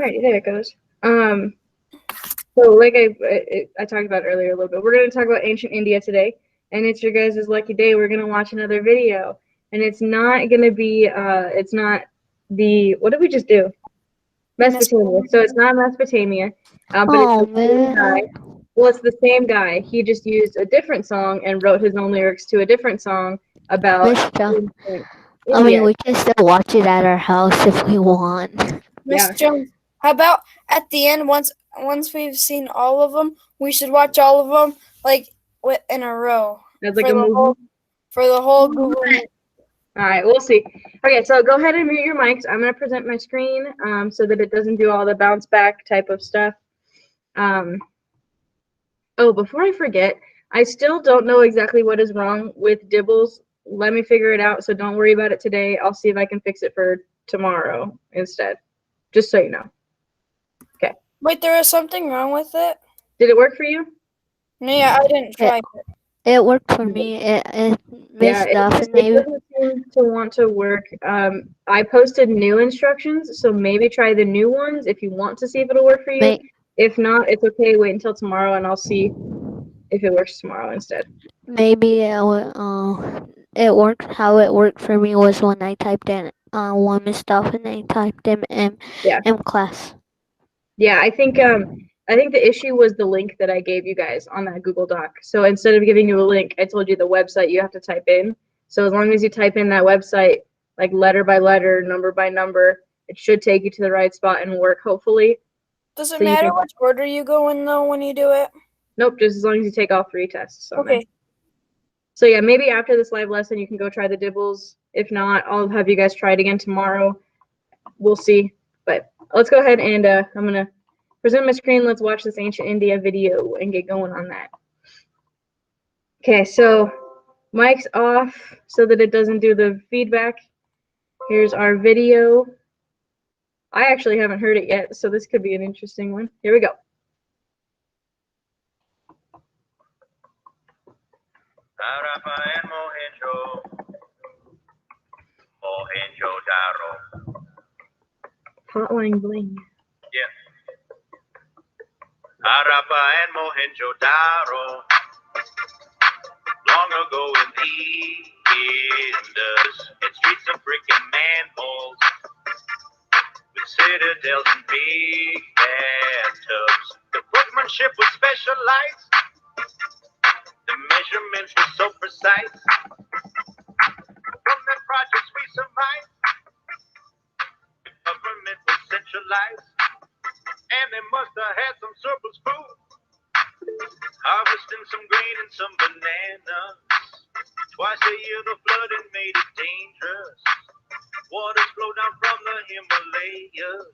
All right, there it goes. So like I talked about earlier a little bit, we're going to talk about ancient India today, and it's your guys' lucky day. We're going to watch another video, and it's not going to be, it's not the, what did we just do? Mesopotamia. So it's not Mesopotamia, but it's Oh the same guy. man, Well, it's the same guy. He just used a different song and wrote his own lyrics to a different song about Miss Jones. ancient I mean, India. we can still watch it at our house if we want. Miss Yeah. Jones, how about at the end, once we've seen all of them, we should watch all of them like in a row That's like for a the movie. whole Google Meet. All right, we'll see. Okay, so go ahead and mute your mics. I'm going to present my screen so that it doesn't do all the bounce back type of stuff. Oh, before I forget, I still don't know exactly what is wrong with Dibbles. Let me figure it out, so don't worry about it today. I'll see if I can fix it for tomorrow instead, just so you know. Okay. Wait, there is something wrong with it? Did it work for you? Yeah, I didn't try it. It worked for me. It Yeah, Miss it Daphne. doesn't seem to want to work. I posted new instructions, so maybe try the new ones if you want to see if it'll work for you. If not, it's okay. Wait until tomorrow, and I'll see if it works tomorrow instead. Maybe it worked. How it worked for me was when I typed in one stuff and I typed in Yeah. class. Yeah, I think the issue was the link that I gave you guys on that Google Doc. So instead of giving you a link, I told you the website you have to type in. So as long as you type in that website, like letter by letter, number by number, it should take you to the right spot and work, hopefully. Does it So matter which order you go in though when you do it? Nope, just as long as you take all 3 tests. Okay. So yeah, maybe after this live lesson, you can go try the Dibbles. If not, I'll have you guys try it again tomorrow. We'll see. But let's go ahead and I'm going to present my screen. Let's watch this ancient India video and get going on that. Okay, so mic's off so that it doesn't do the feedback. Here's our video. I actually haven't heard it yet, so this could be an interesting one. Here we go. Harappa and Mohenjo-Daro. Hotline bling. Yeah. Harappa and Mohenjo-Daro. Long ago in the Indus, and streets of brick and manholes, with citadels and big bathtubs. The workmanship was specialized. The measurements were so precise. From the projects we survived, the government was centralized, and they must have had some surplus food, harvesting some grain and some bananas. Twice a year the flooding made it dangerous. Waters flow down from the Himalayas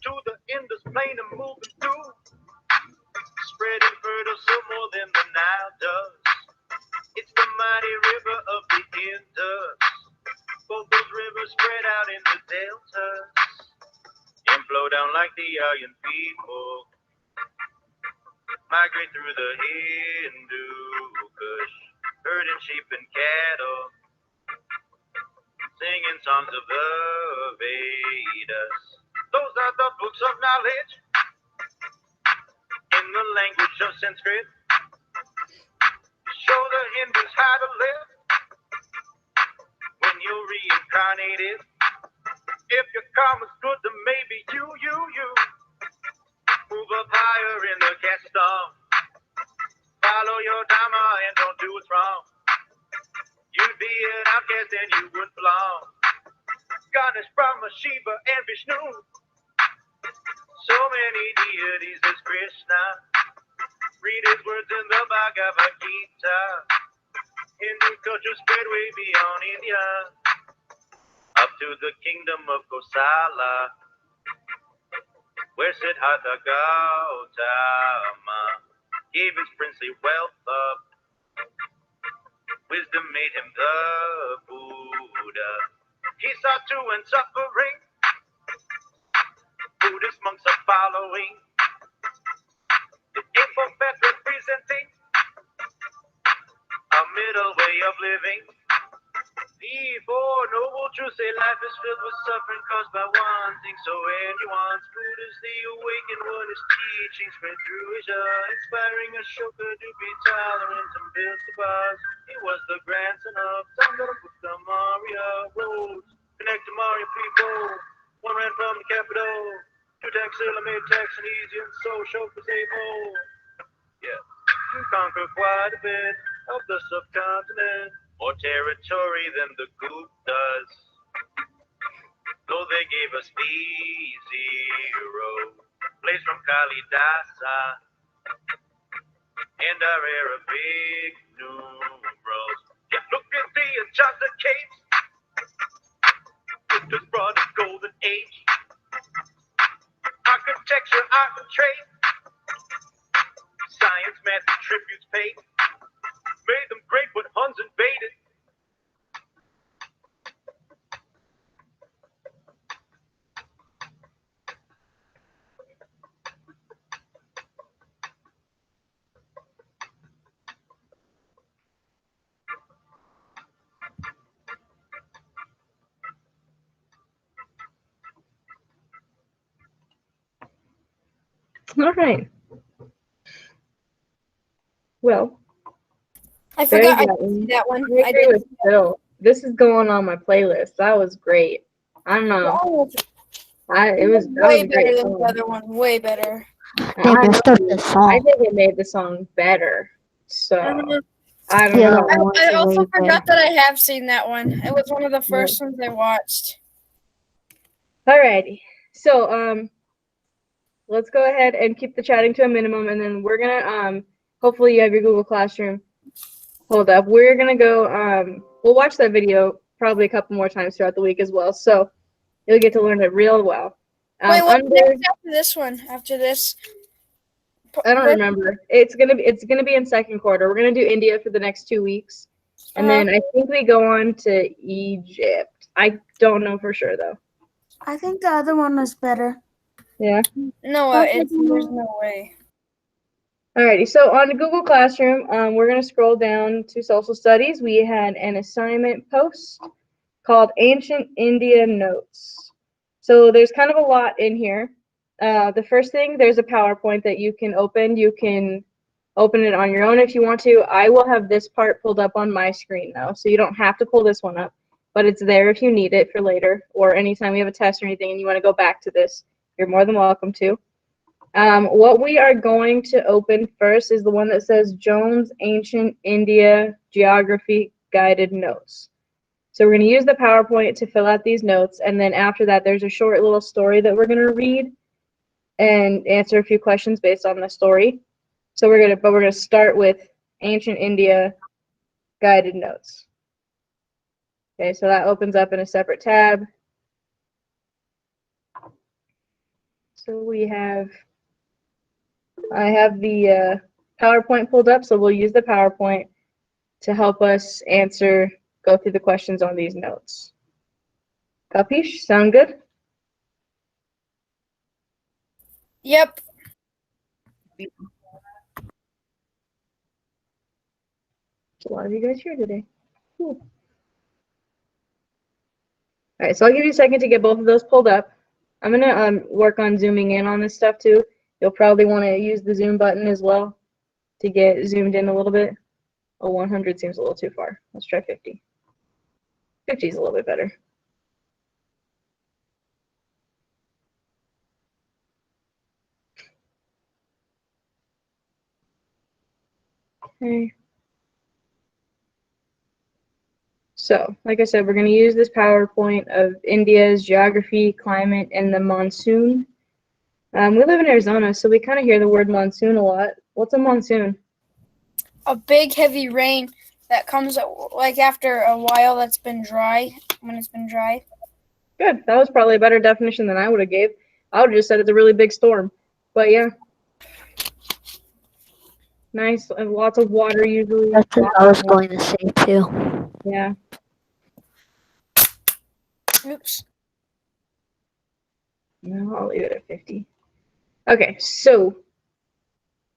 to the Indus plain and moving through, spreading fertile soil more than the Nile does. It's the mighty river of the Indus. Both those rivers spread out in the deltas and flow down like the Aryan people. Migrate through the Hindu Kush, herding sheep and cattle, singing songs of the Vedas. Those are the books of knowledge in the language of Sanskrit. Show the Hindus how to live when you're reincarnated. If your karma's good, then maybe you move up higher in the caste system. Follow your dharma and don't do what's wrong. You'd be an outcast and you wouldn't belong. Ganesh, Brahma, Shiva, and Vishnu. So many deities, there's Krishna. Read his words in the Bhagavad Gita. Hindu culture spread way beyond India, up to the kingdom of Kosala, where Siddhartha Gautama gave his princely wealth up. Wisdom made him the Buddha. He saw to and suffering. Buddhist monks are following. The Eightfold Path representing a middle way of living. The Four Noble Truths say life is filled with suffering caused by one thing. So anyone's food is the awakened one, his teaching spread through Asia, inspiring Ashoka to be tolerant and build the bars. He was the grandson of Chandragupta Maurya. Roads connect to Maurya people. One ran from the capital. Two Taxila made taxing easy, and so Ashoka's able, to conquer quite a bit of the subcontinent. More territory than the Guptas, though they gave us B0, plays from Kalidasa, and our Arabic numerals. Yeah, look at the Ajanta Capes, it just brought us golden age. Architecture, art and trade, science, math, and tributes paid, made them great, but Huns invaded. All right. Well, I very forgot I good. didn't see that one. I I agree did. with Phil. This is going on my playlist. That was great. I don't know. It was that way was a better great than the song. other one. Way better. They I messed up know. the I song. think it made the song better. So Uh, I don't Yeah, know. that one I was also way forgot better. that I have seen that one. It was one of the first ones I watched. Alrighty. So let's go ahead and keep the chatting to a minimum, and then we're gonna hopefully you have your Google Classroom pulled up. We're gonna go we'll watch that video probably a couple more times throughout the week as well. So you'll get to learn it real well. Wait, what's Under next after this one? After this? I don't remember. It's gonna be in second quarter. We're gonna do India for the next 2 weeks, and then I think we go on to Egypt. I don't know for sure though. I think the other one was better. Yeah. No, there's no way. Alrighty. So on Google Classroom, we're gonna scroll down to social studies. We had an assignment post called Ancient India Notes. So there's kind of a lot in here. The first thing, there's a PowerPoint that you can open. You can open it on your own if you want to. I will have this part pulled up on my screen though, so you don't have to pull this one up, but it's there if you need it for later or anytime we have a test or anything and you want to go back to this, you're more than welcome to. What we are going to open first is the one that says Jones Ancient India Geography Guided Notes. So we're going to use the PowerPoint to fill out these notes, and then after that there's a short little story that we're going to read and answer a few questions based on the story. So we're gonna start with Ancient India Guided Notes. Okay, so that opens up in a separate tab. So I have the PowerPoint pulled up, so we'll use the PowerPoint to help us go through the questions on these notes. Capiche? Sound good? Yep. A lot of you guys here today. Cool. All right, so I'll give you a second to get both of those pulled up. I'm gonna work on zooming in on this stuff too. You'll probably want to use the zoom button as well to get zoomed in a little bit. Oh, 100 seems a little too far. Let's try 50. 50 is a little bit better. Okay. So, like I said, we're going to use this PowerPoint of India's geography, climate, and the monsoon. We live in Arizona, so we kind of hear the word monsoon a lot. What's a monsoon? A big heavy rain that comes like after a while that's been dry, when it's been dry. Good. That was probably a better definition than I would have gave. I would have just said it's a really big storm. But yeah. Nice. And lots of water usually. That's what I was going to say too. Yeah. Oops. No, I'll leave it at 50. Okay, so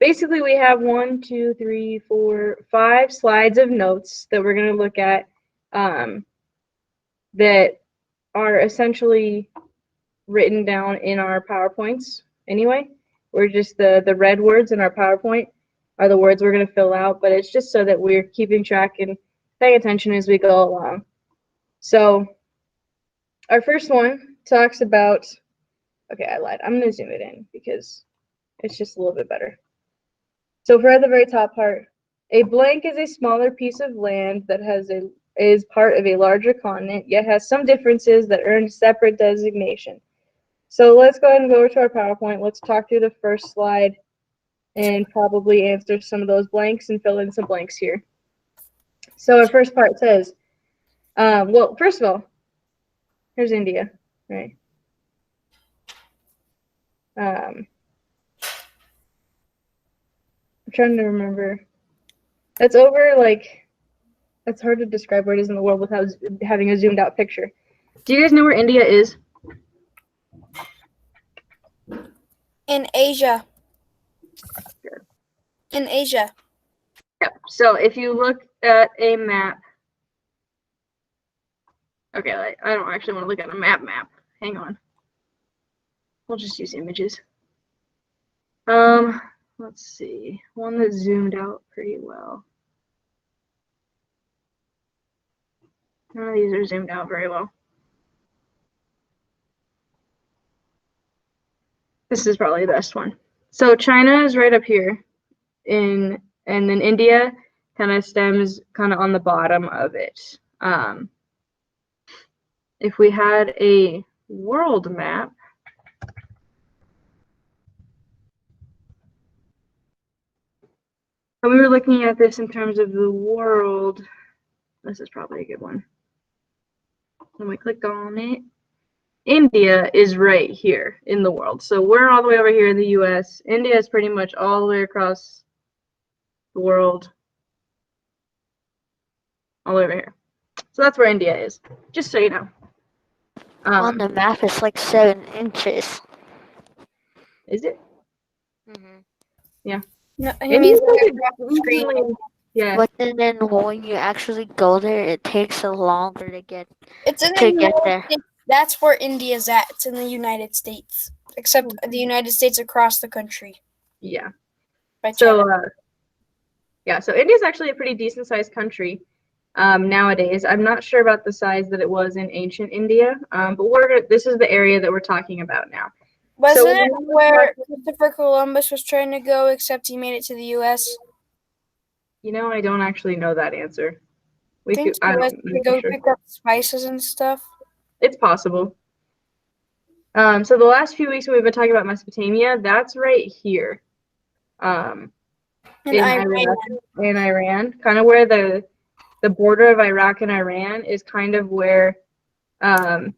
basically we have 1, 2, 3, 4, 5 slides of notes that we're going to look at that are essentially written down in our PowerPoints anyway. We're just the red words in our PowerPoint are the words we're going to fill out, but it's just so that we're keeping track and paying attention as we go along. So our first one talks about, okay, I lied. I'm going to zoom it in because it's just a little bit better. So for the very top part, a blank is a smaller piece of land that is part of a larger continent, yet has some differences that earn separate designation. So let's go ahead and go over to our PowerPoint. Let's talk through the first slide and probably answer some of those blanks and fill in some blanks here. So our first part says, well, first of all, here's India, right? I'm trying to remember. That's over, like, it's hard to describe where it is in the world without having a zoomed out picture. Do you guys know where India is? In Asia. Sure. In Asia. Yep. So if you look at a map, okay, I don't actually want to look at a map. Hang on. We'll just use images. Let's see. One that zoomed out pretty well. None of these are zoomed out very well. This is probably the best one. So China is right up here, and then India kind of stems kind of on the bottom of it. If we had a world map, and we were looking at this in terms of the world, this is probably a good one. When we click on it, India is right here in the world. So we're all the way over here in the US. India is pretty much all the way across the world, all over here. So that's where India is, just so you know. On the map, it's like 7 inches. Is it? No, he It means means like across the screen. Yeah. But then when you actually go there, it takes a longer to get It's in the to get United there. States. That's where India's at. It's in the United States. Except the United States across the country. Yeah. By So, China. yeah, so India's actually a pretty decent sized country nowadays. I'm not sure about the size that it was in ancient India, but this is the area that we're talking about now. Wasn't so it when we where talk- Christopher Columbus was trying to go, except he made it to the U.S.? You know, I don't actually know that answer. I think I he was don't to know go for sure. pick up spices and stuff. It's possible. So the last few weeks we've been talking about Mesopotamia. That's right here. And In Iran. Iran, kind of where the border of Iraq and Iran is kind of where the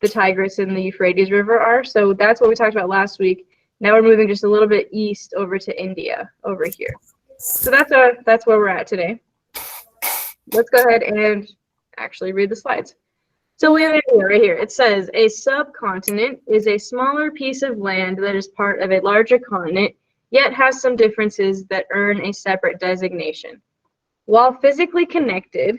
Tigris and the Euphrates River are. So that's what we talked about last week. Now we're moving just a little bit east over to India over here. So that's where we're at today. Let's go ahead and actually read the slides. So we have India right here. It says a subcontinent is a smaller piece of land that is part of a larger continent, yet has some differences that earn a separate designation. While physically connected,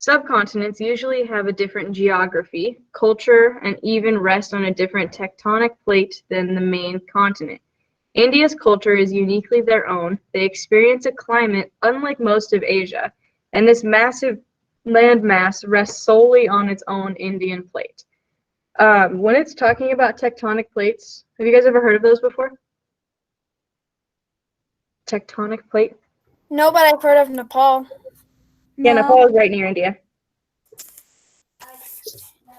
subcontinents usually have a different geography, culture, and even rest on a different tectonic plate than the main continent. India's culture is uniquely their own. They experience a climate unlike most of Asia, and this massive landmass rests solely on its own Indian plate. When it's talking about tectonic plates, have you guys ever heard of those before? Tectonic plate? No, but I've heard of Nepal. Yeah, No. Nepal is right near India.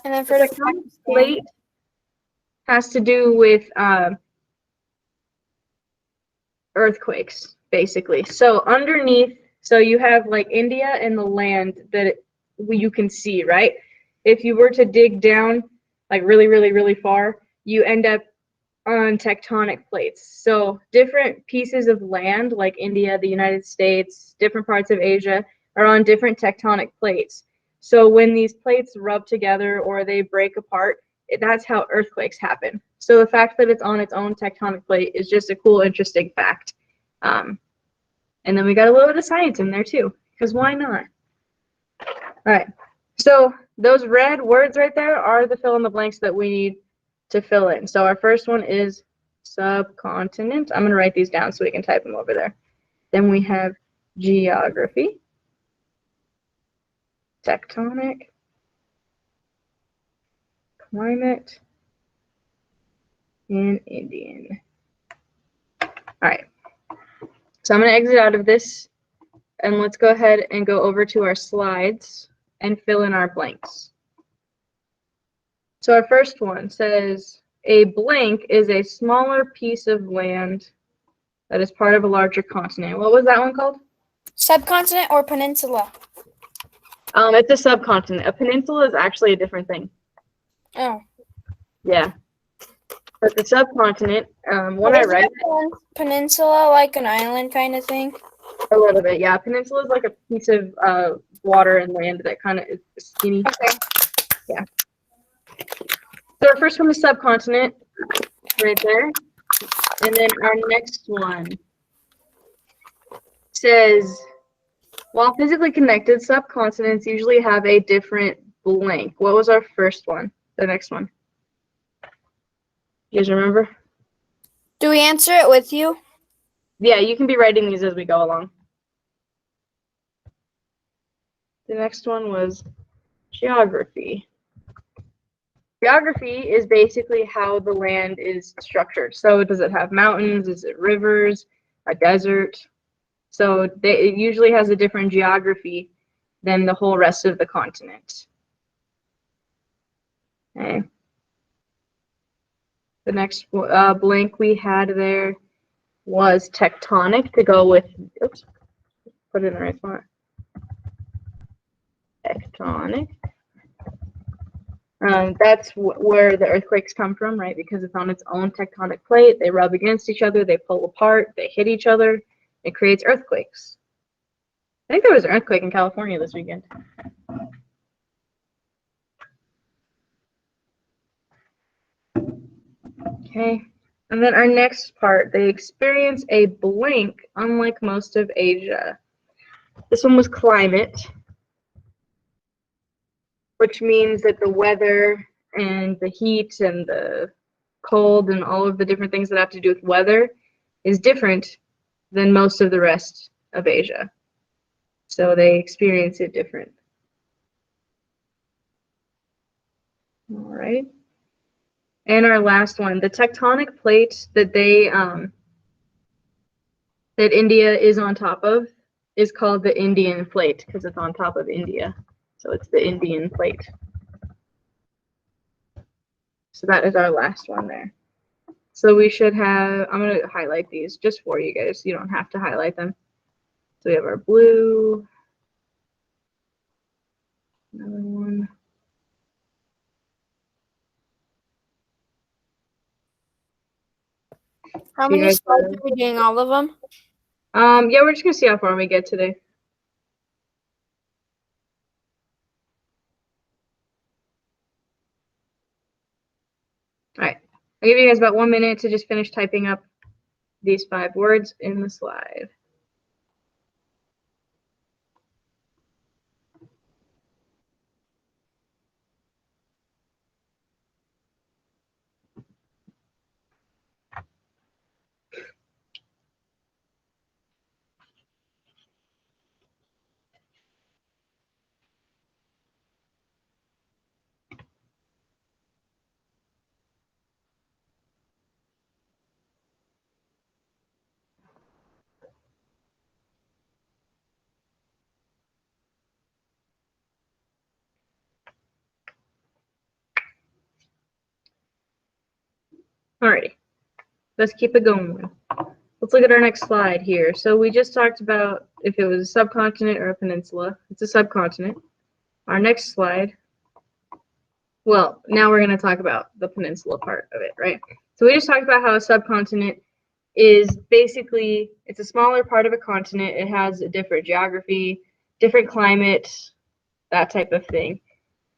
And I've heard of Tectonic plate has to do with earthquakes, basically. So underneath, so you have like India and the land that you can see, right? If you were to dig down like really, really, really far, you end up on tectonic plates. So different pieces of land like India, the United States, different parts of Asia are on different tectonic plates. So when these plates rub together or they break apart, that's how earthquakes happen. So the fact that it's on its own tectonic plate is just a cool, interesting fact. And then we got a little bit of science in there too, because why not? All right. So those red words right there are the fill in the blanks that we need to fill in. So our first one is subcontinent. I'm going to write these down so we can type them over there. Then we have geography, tectonic, climate, and Indian. All right. So I'm going to exit out of this, and let's go ahead and go over to our slides and fill in our blanks. So our first one says, a blank is a smaller piece of land that is part of a larger continent. What was that one called? Subcontinent or peninsula? It's a subcontinent. A peninsula is actually a different thing. Oh. Yeah. But the subcontinent, when I Isn't write a peninsula like an island kind of thing? a little bit, yeah. Peninsula is like a piece of water and land that kind of is skinny. Okay. Yeah. So our first one is subcontinent, right there. And then our next one says, while physically connected, subcontinents usually have a different blank. What was our first one? The next one. You guys remember? Do we answer it with you? Yeah, you can be writing these as we go along. The next one was geography. Geography is basically how the land is structured. So does it have mountains? Is it rivers? A desert? So it usually has a different geography than the whole rest of the continent. Okay. The next blank we had there was tectonic to go with, oops, put it in the right spot. Tectonic. That's where the earthquakes come from, right? Because it's on its own tectonic plate. They rub against each other, they pull apart, they hit each other. It creates earthquakes. I think there was an earthquake in California this weekend. Okay, and then our next part, they experience a blank unlike most of Asia. This one was climate, which means that the weather and the heat and the cold and all of the different things that have to do with weather is different than most of the rest of Asia. So they experience it different. All right. And our last one, the tectonic plate that that India is on top of is called the Indian plate because it's on top of India. So it's the Indian plate. So that is our last one there. So we should have, I'm going to highlight these just for you guys. You don't have to highlight them. So we have our blue. Another one. How You many guys slides are- are we doing? All of them? Yeah, we're just going to see how far we get today. All right. I'll give you guys about 1 minute to just finish typing up these 5 words in the slide. Alrighty, let's keep it going. Let's look at our next slide here. So we just talked about if it was a subcontinent or a peninsula. It's a subcontinent. Our next slide. Well, now we're going to talk about the peninsula part of it, right? So we just talked about how a subcontinent is basically, it's a smaller part of a continent. It has a different geography, different climate, that type of thing.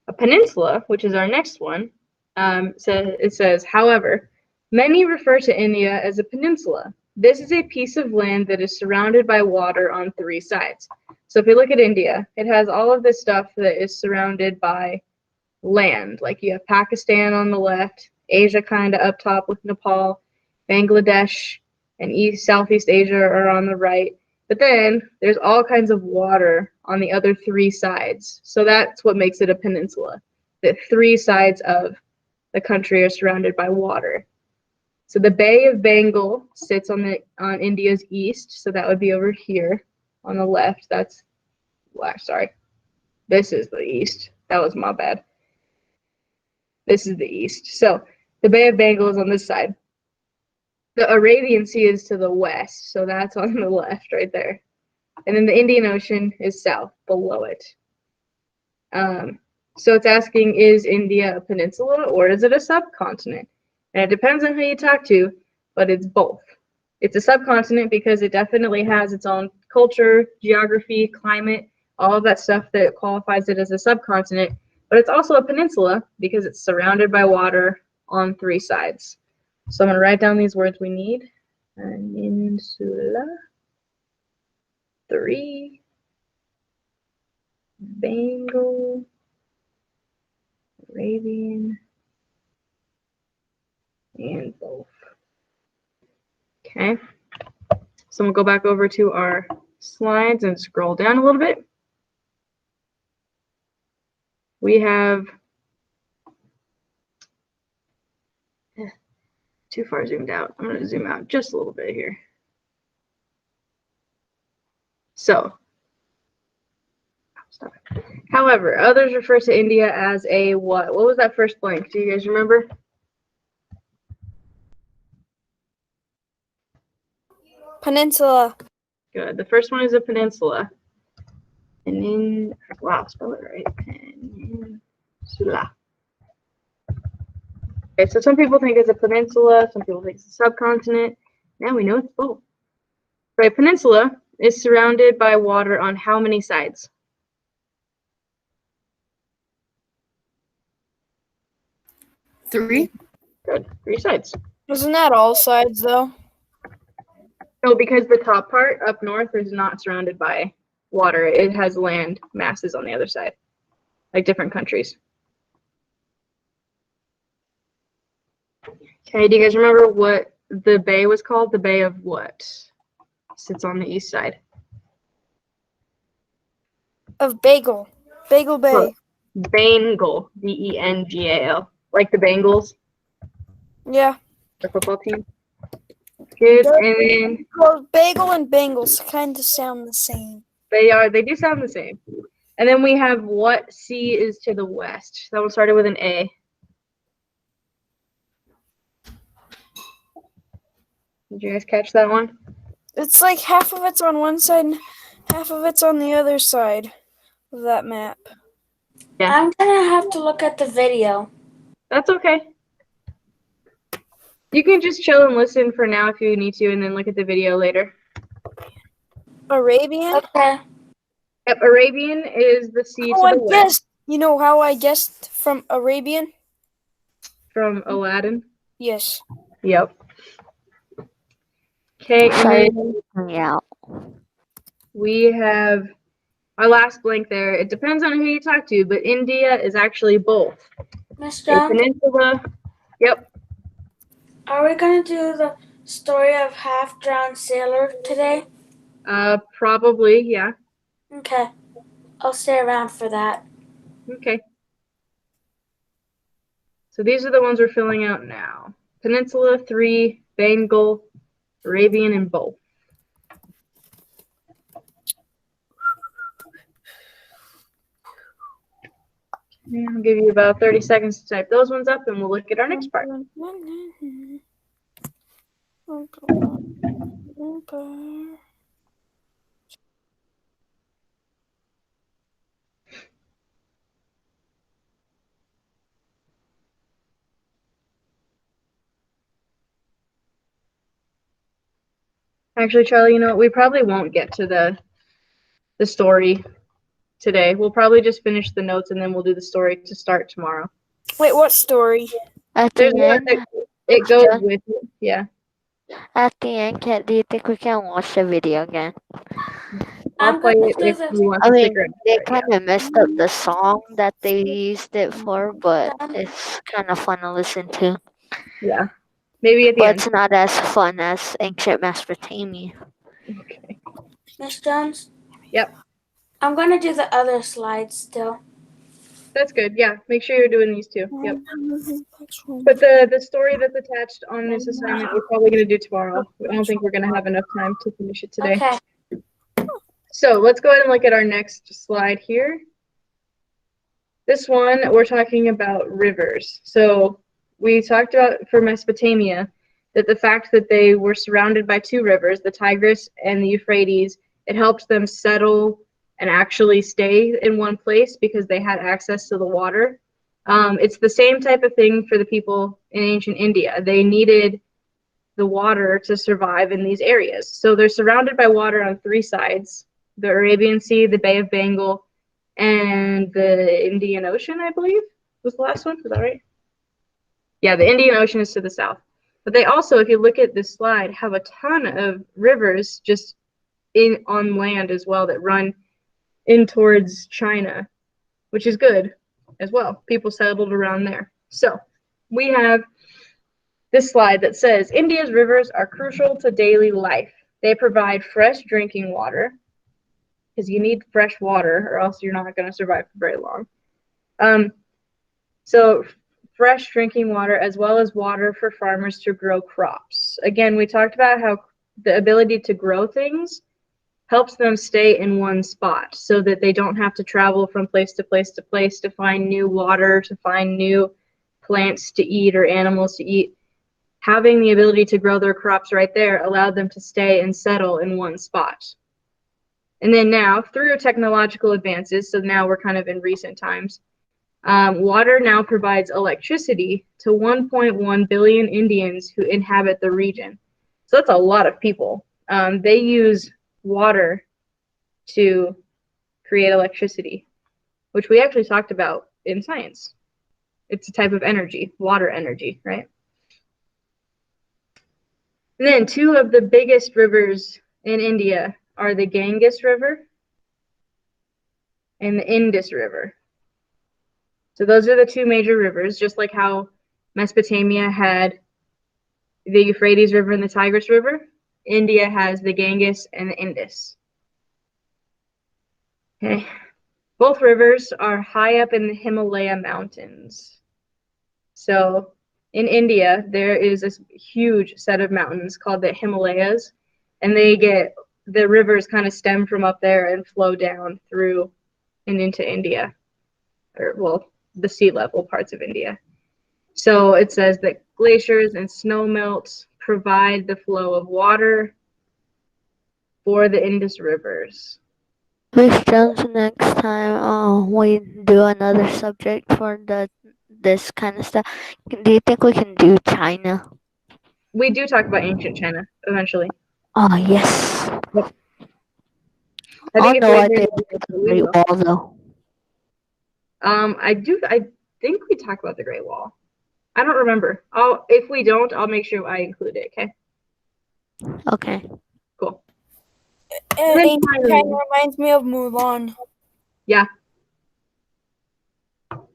A peninsula, which is our next one, it says, however, many refer to India as a peninsula. This is a piece of land that is surrounded by water on 3 sides. So if you look at India, it has all of this stuff that is surrounded by land. Like you have Pakistan on the left, Asia kind of up top with Nepal, Bangladesh, and Southeast Asia are on the right. But then there's all kinds of water on the other three sides. So that's what makes it a peninsula. The three sides of the country are surrounded by water. So the Bay of Bengal sits on India's east. So that would be over here on the left. That's, sorry. This is the east. That was my bad. This is the east. So the Bay of Bengal is on this side. The Arabian Sea is to the west, so that's on the left right there. And then the Indian Ocean is south, below it. So it's asking, is India a peninsula or is it a subcontinent? And it depends on who you talk to, but it's both. It's a subcontinent because it definitely has its own culture, geography, climate, all of that stuff that qualifies it as a subcontinent. But it's also a peninsula because it's surrounded by water on three sides. So I'm going to write down these words we need. Peninsula, 3, Bengal, Arabian, and both. Okay. So we'll go back over to our slides and scroll down a little bit. We have too far zoomed out. I'm going to zoom out just a little bit here. So, stop it. However, others refer to India as a what? What was that first blank? Do you guys remember? Peninsula. Good. The first one is a peninsula. And then, wow, spell it right. Peninsula. Okay, so some people think it's a peninsula, some people think it's a subcontinent. Now we know it's both. Right, peninsula is surrounded by water on how many sides? Three. Good, 3 sides. Isn't that all sides though? No, because the top part up north is not surrounded by water. It has land masses on the other side, like different countries. Okay, do you guys remember what the bay was called? The Bay of what? Sits on the east side. Of Bagel. Bagel Bay. Well, Bengal, Bengal, like the Bengals, Yeah. the football team. Good, and then Well, bagel and Bengals kind of sound the same. they do sound the same. And then we have what sea is to the west. That one started with an A. Did you guys catch that one? It's like half of it's on one side and half of it's on the other side of that map. Yeah. I'm gonna have to look at the video. That's okay. You can just chill and listen for now if you need to, and then look at the video later. Arabian? Okay. Yep, Arabian is the sea Oh, to I the west guessed. You know how I guessed from Arabian? from Aladdin. Yes. Yep. Okay, and Sorry, then yeah. we have our last blank there. It depends on who you talk to, but India is actually both. Miss A John, peninsula. Yep. are we gonna do the story of half-drowned sailor today? Probably, yeah. Okay. I'll stay around for that. Okay. So these are the ones we're filling out now. Peninsula, 3, Bengal, Arabian, and both. Okay, I'll give you about 30 seconds to type those ones up, and we'll look at our next part. Actually, Charlie, you know what? We probably won't get to the story today. We'll probably just finish the notes, and then we'll do the story to start tomorrow. Wait, what story? At There's the one end, that it goes John? with it. Yeah. do you think we can watch the video again? I'll I'm play gonna it do if the you want I to mean, stick around. they for it, yeah. kind of messed up the song that they used it for, but Um, it's kind of fun to listen to. Yeah. Maybe at the But end. it's not as fun as Ancient Mesopotamia. Okay. Miss Jones. Yep. I'm gonna do the other slides still. That's good. Yeah. Make sure you're doing these two. Yep. But the story that's attached on this assignment, we're probably going to do tomorrow. I don't think we're going to have enough time to finish it today. Okay. So let's go ahead and look at our next slide here. This one, we're talking about rivers. So we talked about for Mesopotamia that the fact that they were surrounded by two rivers, the Tigris and the Euphrates, it helped them settle and actually stay in one place because they had access to the water. It's the same type of thing for the people in ancient India. They needed the water to survive in these areas. So they're surrounded by water on three sides: the Arabian Sea, the Bay of Bengal, and the Indian Ocean, I believe, was the last one. Is that right? Yeah, the Indian Ocean is to the south. But they also, if you look at this slide, have a ton of rivers just on land as well that run in towards China, which is good as well. People settled around there. So we have this slide that says India's rivers are crucial to daily life. They provide fresh drinking water, because you need fresh water or else you're not going to survive for very long. So fresh drinking water as well as water for farmers to grow crops. Again, we talked about how the ability to grow things helps them stay in one spot so that they don't have to travel from place to place to place to find new water, to find new plants to eat or animals to eat. Having the ability to grow their crops right there allowed them to stay and settle in one spot. And then now, through technological advances, so now we're kind of in recent times, water now provides electricity to 1.1 billion Indians who inhabit the region. So that's a lot of people. They use water to create electricity, which we actually talked about in science. It's a type of energy, water energy, right? And then two of the biggest rivers in India are the Ganges River and the Indus River. So those are the two major rivers, just like how Mesopotamia had the Euphrates River and the Tigris River. India has the Ganges and the Indus. Okay. Both rivers are high up in the Himalaya mountains. So in India, there is this huge set of mountains called the Himalayas, and the rivers kind of stem from up there and flow down through and into India, or well, the sea level parts of India. So it says that glaciers and snow melts provide the flow of water for the Indus rivers. Miss Jones, next time we do another subject for this kind of stuff. Do you think we can do China? We do talk about ancient China eventually. Oh yes. I think it's know right I here. did the Great Wall though. I think we talk about the Great Wall. I don't remember. If we don't, I'll make sure I include it. Okay. Okay. Cool. It kind of reminds me of Mulan. Yeah.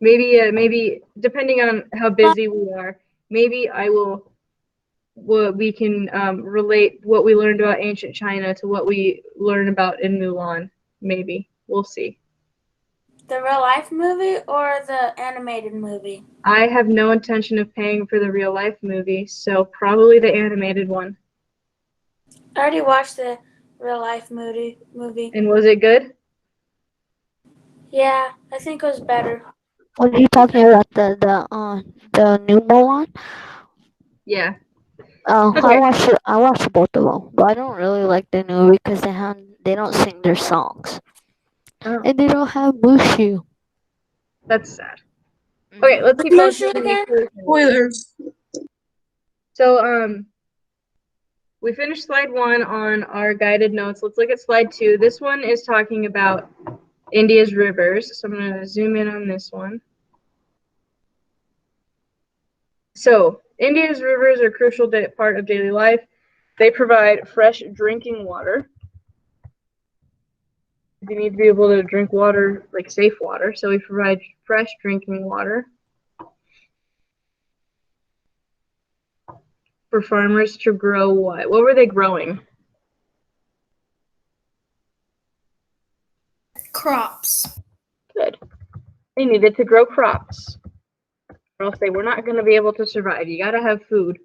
Maybe depending on how busy we are, maybe we can relate what we learned about ancient China to what we learn about in Mulan. Maybe. We'll see. The real life movie or the animated movie? I have no intention of paying for the real life movie, so probably the animated one. I already watched the real life movie. And was it good? Yeah, I think it was better. What are you talking about? The new Mulan? Yeah. I watched both of them, but I don't really like the new because they don't sing their songs, Oh, and they don't have Mushu. that's sad. Okay, let's keep going. Mushu again? Spoilers. So, we finished slide 1 on our guided notes. Let's look at slide 2. This one is talking about India's rivers. So I'm going to zoom in on this one. So India's rivers are a crucial part of daily life. They provide fresh drinking water. You need to be able to drink water, like safe water, so we provide fresh drinking water for farmers to grow what? What were they growing? Crops. Good. They needed to grow crops, or else they were not going to be able to survive. You got to have food.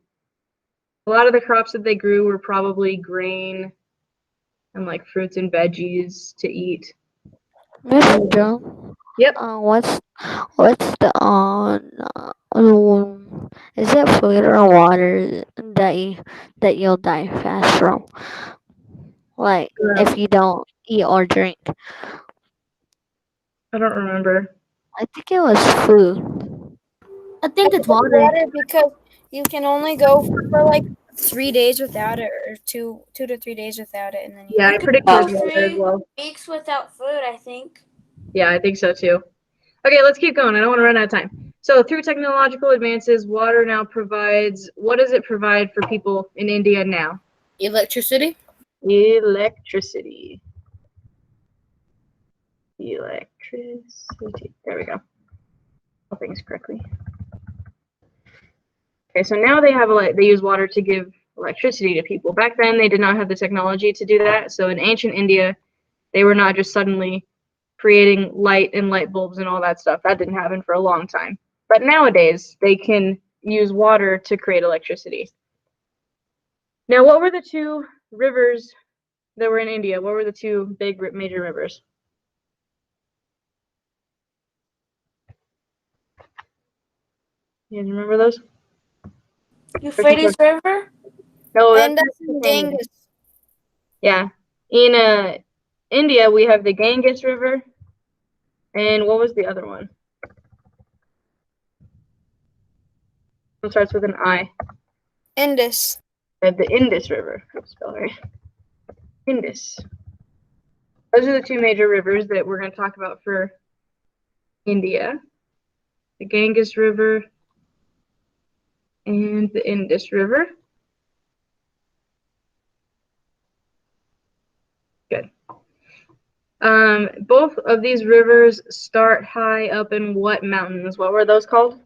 A lot of the crops that they grew were probably grain and like fruits and veggies to eat. Mr. Joe. Yep. What's the is it food or water that you'll die fast from? Like if you don't eat or drink. I don't remember. I think it was food. I think it's water. because you can only go for like 3 days without it, or two to 3 days without it, and then Yeah, I You could predict go it was water as 3 well. weeks without food, I think. Yeah, I think so too. Okay, let's keep going. I don't want to run out of time. So through technological advances, water now provides, what does it provide for people in India now? Electricity. Electricity. Electricity. There we go. All things correctly. Okay, so now they have they use water to give electricity to people. Back then, they did not have the technology to do that. So in ancient India, they were not just suddenly creating light and light bulbs and all that stuff. That didn't happen for a long time. But nowadays, they can use water to create electricity. Now, what were the two rivers that were in India? What were the two big major rivers? You guys remember those? Euphrates River? No, and that's that's in Ganges. Yeah. In India, we have the Ganges River. And what was the other one? It starts with an I. Indus. The Indus River. Spell right. Indus. Those are the two major rivers that we're going to talk about for India. The Ganges River and the Indus River. Good. Both of these rivers start high up in what mountains? What were those called?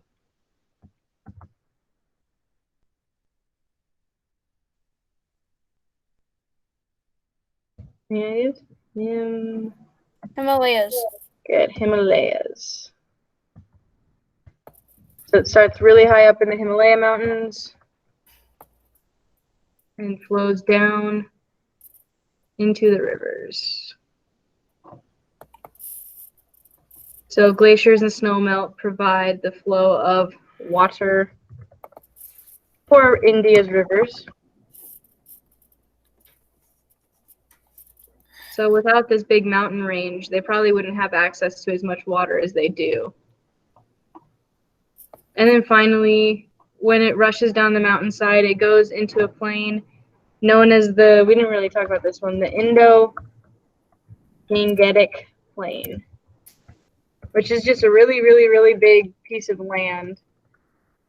Himalayas. Himalayas. Good, Himalayas. So it starts really high up in the Himalaya mountains and flows down into the rivers. So glaciers and snowmelt provide the flow of water for India's rivers. So without this big mountain range, they probably wouldn't have access to as much water as they do. And then finally, when it rushes down the mountainside, it goes into a plain known as we didn't really talk about this one, the Indo-Gangetic Plain, which is just a really, really, really big piece of land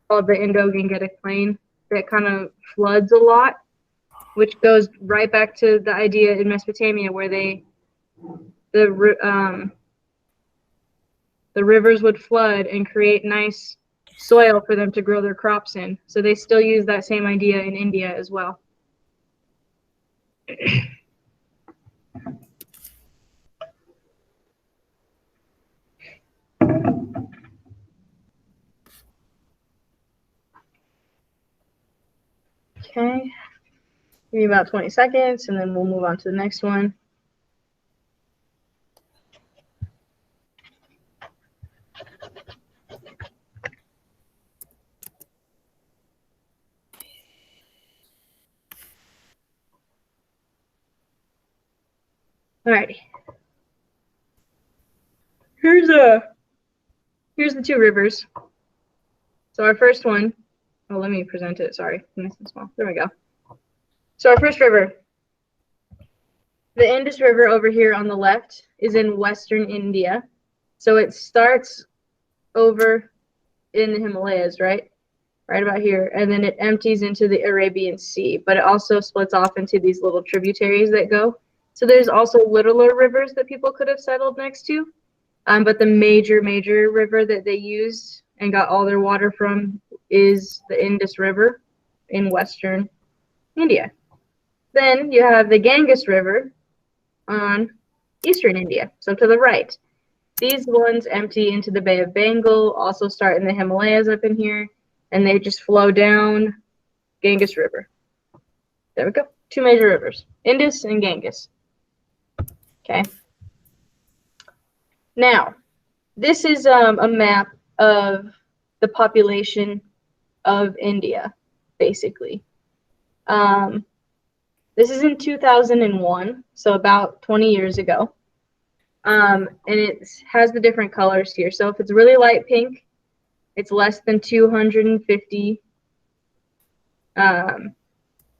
called the Indo-Gangetic Plain that kind of floods a lot, which goes right back to the idea in Mesopotamia where the rivers would flood and create nice soil for them to grow their crops in. So they still use that same idea in India as well. Okay, give me about 20 seconds and then we'll move on to the next one. Alrighty. Here's the two rivers. So our first one, oh, let me present it. Sorry, nice and small. There we go. So our first river, the Indus River over here on the left is in Western India. So it starts over in the Himalayas, right? Right about here. And then it empties into the Arabian Sea, but it also splits off into these little tributaries that go. So there's also littler rivers that people could have settled next to. But the major river that they used and got all their water from is the Indus River in western India. Then you have the Ganges River on eastern India, so to the right. These ones empty into the Bay of Bengal, also start in the Himalayas up in here, and they just flow down Ganges River. There we go. Two major rivers, Indus and Ganges. Okay. Now, this is a map of the population of India, basically. This is in 2001, so about 20 years ago. And it has the different colors here. So if it's really light pink, it's less than 250.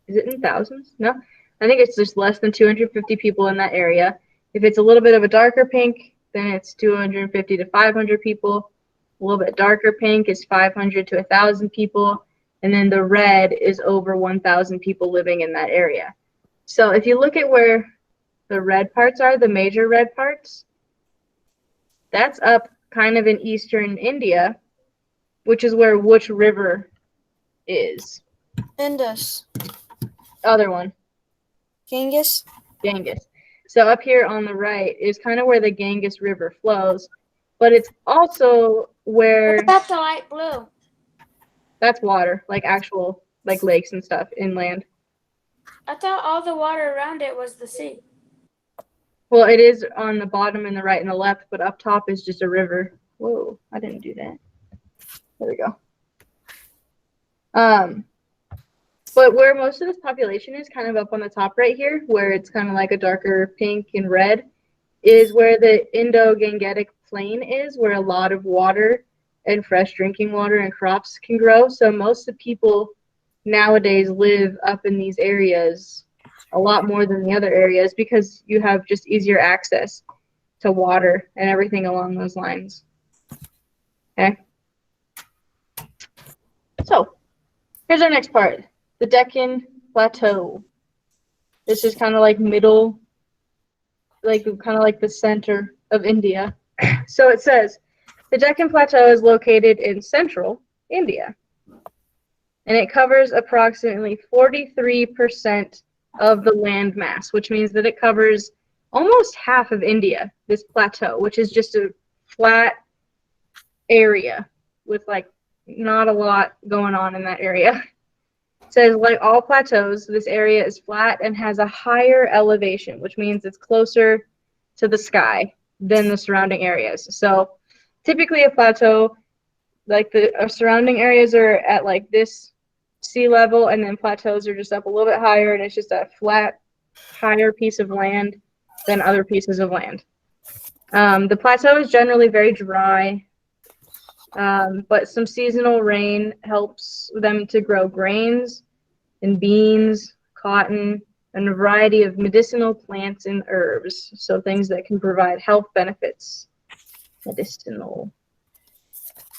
Is it in thousands? No, I think it's just less than 250 people in that area. If it's a little bit of a darker pink, then it's 250 to 500 people. A little bit darker pink is 500 to 1,000 people. And then the red is over 1,000 people living in that area. So if you look at where the red parts are, the major red parts, that's up kind of in eastern India, which is where which river is? Indus. Other one. Ganges. Ganges. So up here on the right is kind of where the Ganges River flows, but it's also where What about the light blue? that's water, like actual like lakes and stuff inland. I thought all the water around it was the sea. Well, it is on the bottom and the right and the left, but up top is just a river. Whoa, I didn't do that. There we go. But where most of this population is, kind of up on the top right here, where it's kind of like a darker pink and red, is where the Indo-Gangetic Plain is, where a lot of water and fresh drinking water and crops can grow. So most of the people nowadays live up in these areas a lot more than the other areas because you have just easier access to water and everything along those lines. Okay. So here's our next part, the Deccan Plateau. This is kind of like middle, like kind of like the center of India. So it says, the Deccan Plateau is located in central India, and it covers approximately 43% of the land mass, which means that it covers almost half of India, this plateau, which is just a flat area with like not a lot going on in that area. It says, like all plateaus, this area is flat and has a higher elevation, which means it's closer to the sky than the surrounding areas. So typically a plateau, like the surrounding areas are at like this sea level, and then plateaus are just up a little bit higher, and it's just a flat, higher piece of land than other pieces of land. The plateau is generally very dry, but some seasonal rain helps them to grow grains and beans, cotton, and a variety of medicinal plants and herbs, so things that can provide health benefits. Medicinal.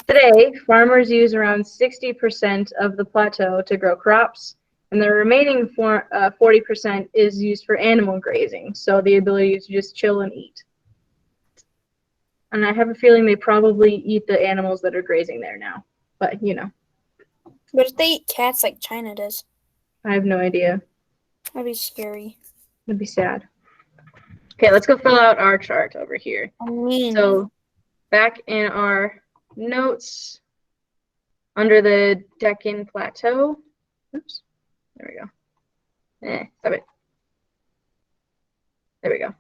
Today, farmers use around 60% of the plateau to grow crops, and the remaining 40% is used for animal grazing, so the ability to just chill and eat. And I have a feeling they probably eat the animals that are grazing there now, but you know. But if they eat cats like China does, I have no idea. that'd be scary. It'd be sad. Okay, let's go fill out our chart over here. I mean, So back in our notes under the Deccan Plateau. Oops. There we go. Stop it. There we go.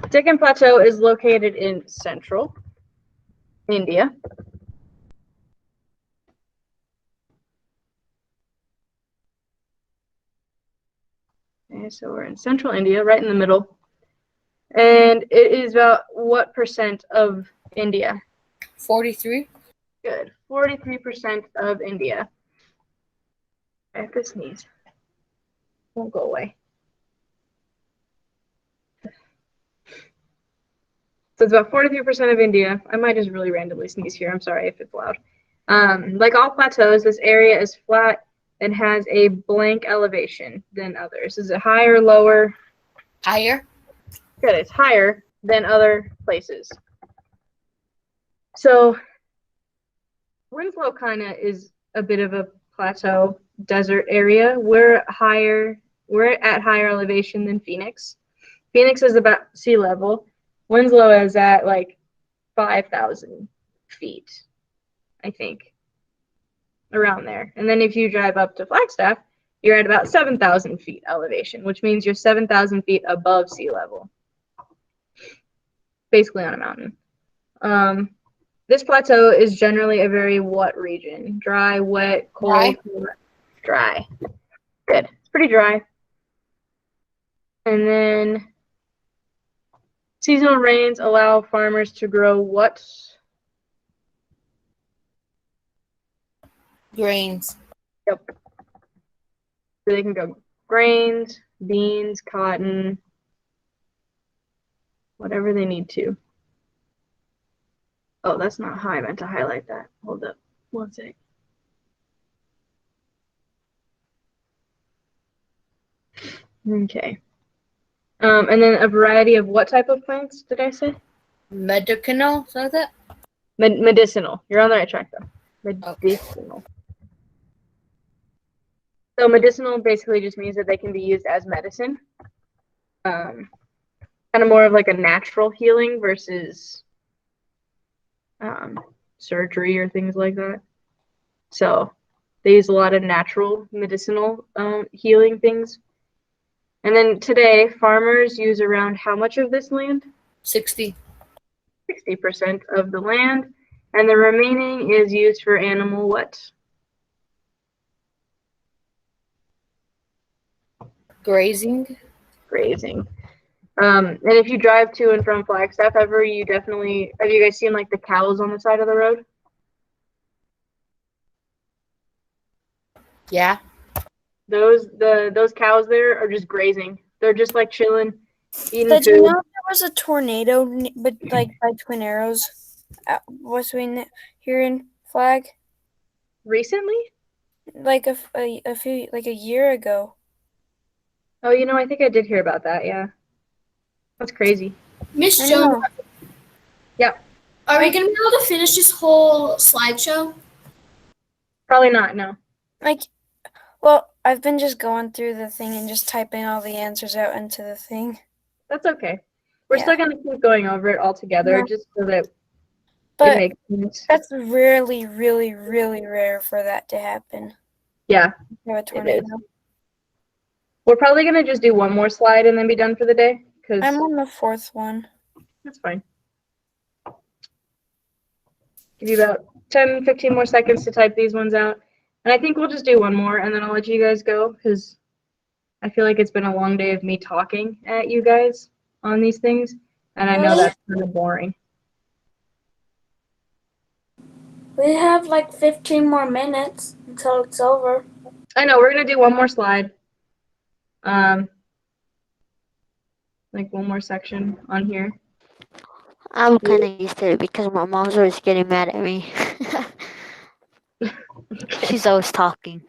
Deccan Plateau is located in central India. Okay, so we're in central India, right in the middle. And it is about what percent of India? 43. Good. 43% of India. I have to sneeze. Won't go away. So it's about 43% of India. I might just really randomly sneeze here. I'm sorry if it's loud. Like all plateaus, this area is flat and has a blank elevation than others. Is it higher, lower? Higher. Good. It's higher than other places. So Winslow kind of is a bit of a plateau desert area. We're at higher elevation than Phoenix. Phoenix is about sea level. Winslow is at like 5,000 feet, I think, around there. And then if you drive up to Flagstaff, you're at about 7,000 feet elevation, which means you're 7,000 feet above sea level, basically on a mountain. This plateau is generally a very wet region. Dry, wet, cold. Dry. Good. It's pretty dry. And then seasonal rains allow farmers to grow what? Grains. Yep. So they can grow grains, beans, cotton, whatever they need to. Oh, that's not how I meant to highlight that. Hold up. One sec. Okay. And then a variety of what type of plants did I say? Medicinal, something like that? Medicinal. You're on the right track, though. Medicinal. So medicinal basically just means that they can be used as medicine. Kind of more of like a natural healing versus surgery or things like that. So they use a lot of natural medicinal healing things. And then today, farmers use around how much of this land? 60. 60% of the land. And the remaining is used for animal what? Grazing. Grazing. And if you drive to and from Flagstaff ever, have you guys seen like the cows on the side of the road? Yeah. Those cows there are just grazing. They're just like chilling, eating Did you food. know there was a tornado, but like by Twin Arrows, between here in Flag, Recently? like a few, like a year ago. Oh, I think I did hear about that. Yeah, that's crazy. Miss I Jones, know. Yep. are we going to be able to finish this whole slideshow? Probably not. No. Like, well, I've been just going through the thing and just typing all the answers out into the thing. That's okay. We're Yeah. still gonna keep going over it all together, Yeah. just so that it But makes sense. that's really, really, really rare for that to happen. Yeah. Have a tornado. We're probably gonna just do one more slide and then be done for the day, because I'm on the fourth one. that's fine. Give you about 10, 15 more seconds to type these ones out. And I think we'll just do one more and then I'll let you guys go, because I feel like it's been a long day of me talking at you guys on these things. And I know Really? that's kind of boring. We have like 15 more minutes until it's over. I know, we're gonna do one more slide. Like one more section on here. I'm kind of used to it because my mom's always getting mad at me. She's always talking.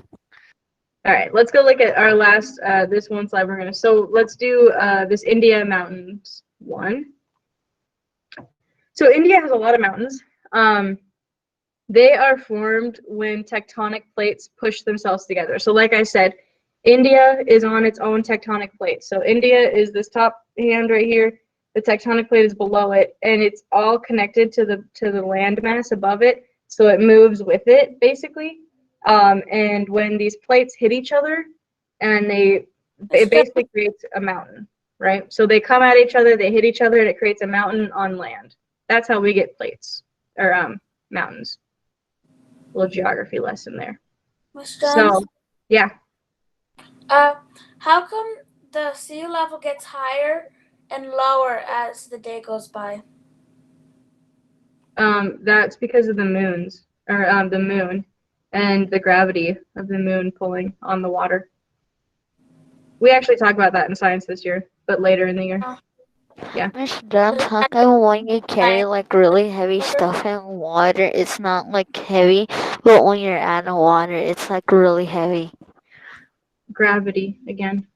All right, let's go look at our last, this one slide we're gonna, so let's do this India Mountains one. So India has a lot of mountains. They are formed when tectonic plates push themselves together. So like I said, India is on its own tectonic plate. So India is this top hand right here. The tectonic plate is below it, and it's all connected to the landmass above it. So it moves with it, basically. And when these plates hit each other, and it basically creates a mountain, right? So they come at each other, they hit each other, and it creates a mountain on land. That's how we get plates, or mountains. A little geography lesson there. Miss Jones, So, yeah. how come the sea level gets higher and lower as the day goes by? That's because of the moons, or the moon, and the gravity of the moon pulling on the water. We actually talk about that in science this year, but later in the year. Miss Jones, how come when you carry like really heavy stuff in water, it's not like heavy, but when you're out of water, it's like really heavy? Gravity again.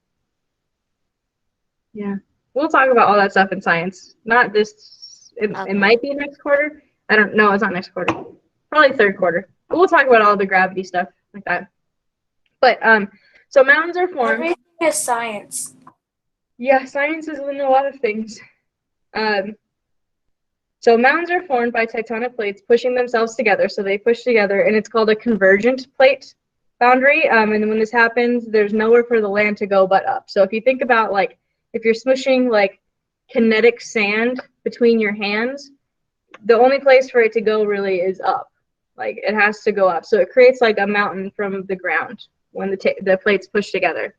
Yeah. we'll talk about all that stuff in science. Not this. It Okay. might be next quarter. I don't know. It's not next quarter. Probably third quarter. But we'll talk about all the gravity stuff like that. But so mountains are formed. Everything is science. Yeah, science is in a lot of things. So mountains are formed by tectonic plates pushing themselves together. So they push together, and it's called a convergent plate boundary. And when this happens, there's nowhere for the land to go but up. So if you think about like if you're smushing like kinetic sand between your hands, the only place for it to go really is up. Like it has to go up. So it creates like a mountain from the ground when the plates push together.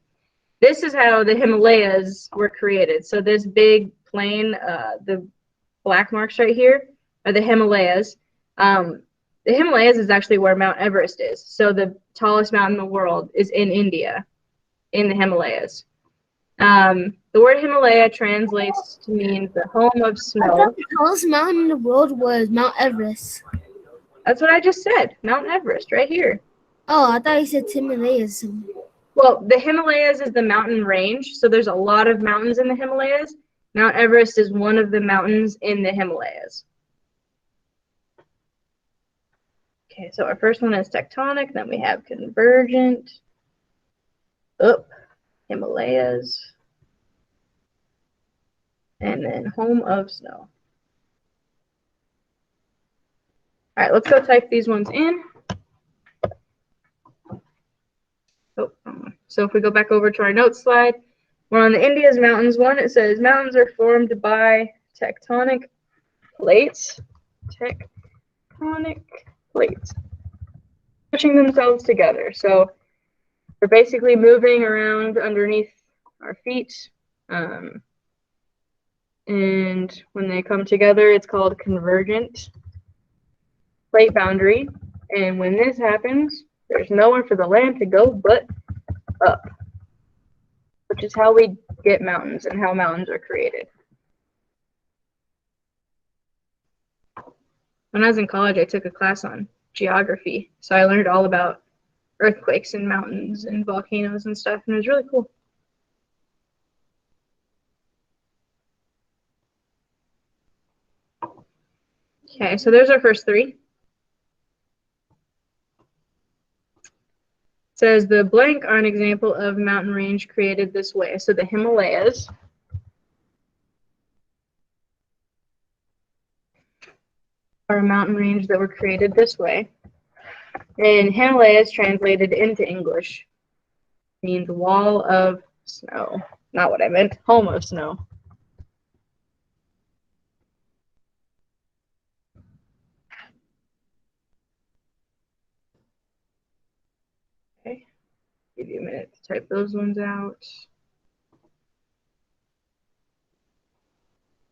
This is how the Himalayas were created. So this big plain, the black marks right here are the Himalayas. The Himalayas is actually where Mount Everest is. So the tallest mountain in the world is in India, in the Himalayas. The word Himalaya translates to mean the home of I snow. thought the tallest mountain in the world was Mount Everest. That's what I just said. Mount Everest, right here. Oh, I thought you said Himalayas. Well, the Himalayas is the mountain range, so there's a lot of mountains in the Himalayas. Mount Everest is one of the mountains in the Himalayas. Okay, so our first one is tectonic, then we have convergent. Himalayas. And then home of snow. All right, let's go type these ones in. So if we go back over to our notes slide, we're on the India's mountains one. It says mountains are formed by tectonic plates. Tectonic plates. Pushing themselves together. So they're basically moving around underneath our feet. And when they come together, it's called convergent plate boundary. And when this happens, there's nowhere for the land to go but up, which is how we get mountains and how mountains are created. When I was in college, I took a class on geography, so I learned all about earthquakes and mountains and volcanoes and stuff, and it was really cool. Okay, so there's our first three. It says the blank are an example of mountain range created this way. So the Himalayas are a mountain range that were created this way. And Himalayas translated into English means wall of snow. Not what I meant, home of snow. Okay, give you a minute to type those ones out.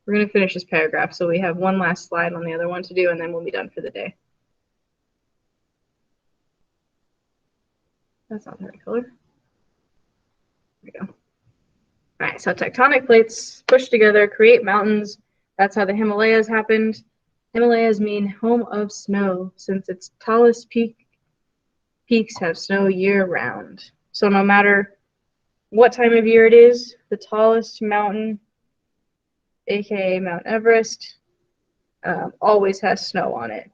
We're going to finish this paragraph, so we have one last slide on the other one to do, and then we'll be done for the day. That's not the right color. There we go. All right, so tectonic plates push together, create mountains. That's how the Himalayas happened. Himalayas mean home of snow, since its tallest peaks have snow year-round. So no matter what time of year it is, the tallest mountain, aka Mount Everest, always has snow on it.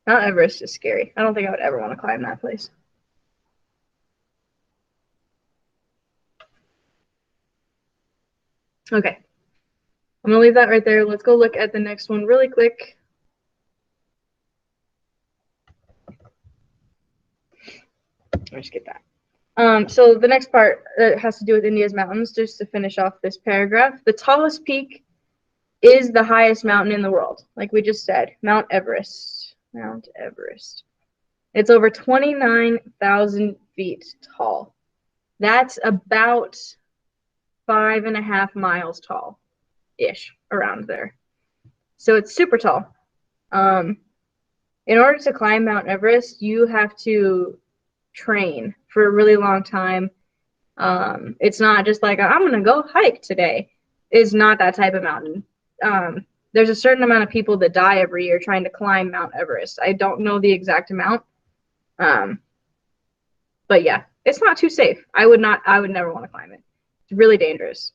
Mount Everest is scary. I don't think I would ever want to climb that place. Okay, I'm gonna leave that right there. Let's go look at the next one really quick. Let's skip that. So the next part has to do with India's mountains, just to finish off this paragraph. The tallest peak is the highest mountain in the world, like we just said, Mount Everest. Mount Everest. It's over 29,000 feet tall. That's about 5.5 miles tall-ish, around there. So it's super tall. In order to climb Mount Everest, you have to train for a really long time. It's not just like, I'm gonna go hike today. It's not that type of mountain. There's a certain amount of people that die every year trying to climb Mount Everest. I don't know the exact amount. But yeah, it's not too safe. I would never want to climb it. It's really dangerous.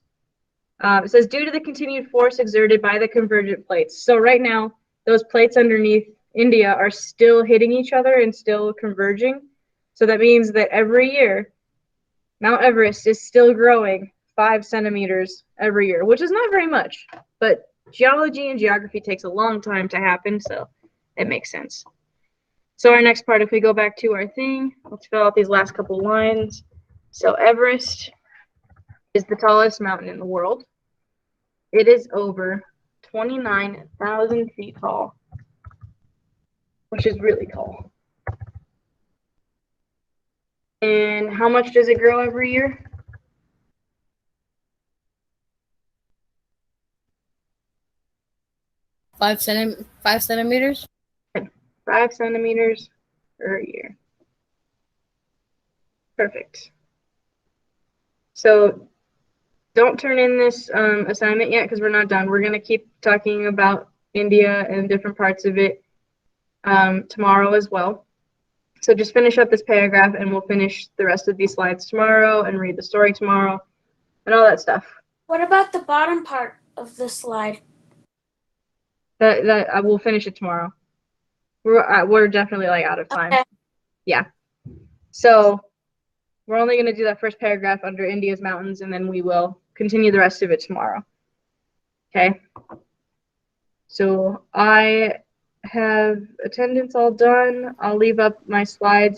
It says, due to the continued force exerted by the convergent plates. So right now, those plates underneath India are still hitting each other and still converging. So that means that every year, Mount Everest is still growing 5 centimeters every year, which is not very much. But geology and geography takes a long time to happen, so it makes sense. So our next part, if we go back to our thing, let's fill out these last couple lines. So Everest is the tallest mountain in the world. It is over 29,000 feet tall, which is really tall. And how much does it grow every year? 5 centimeters. 5 centimeters per year. Perfect. So don't turn in this assignment yet because we're not done. We're going to keep talking about India and different parts of it tomorrow as well. So just finish up this paragraph and we'll finish the rest of these slides tomorrow and read the story tomorrow and all that stuff. What about the bottom part of the slide? That I will finish it tomorrow. We're definitely like out of time. Okay. Yeah. So we're only going to do that first paragraph under India's mountains, and then we will continue the rest of it tomorrow. Okay. So I have attendance all done. I'll leave up my slides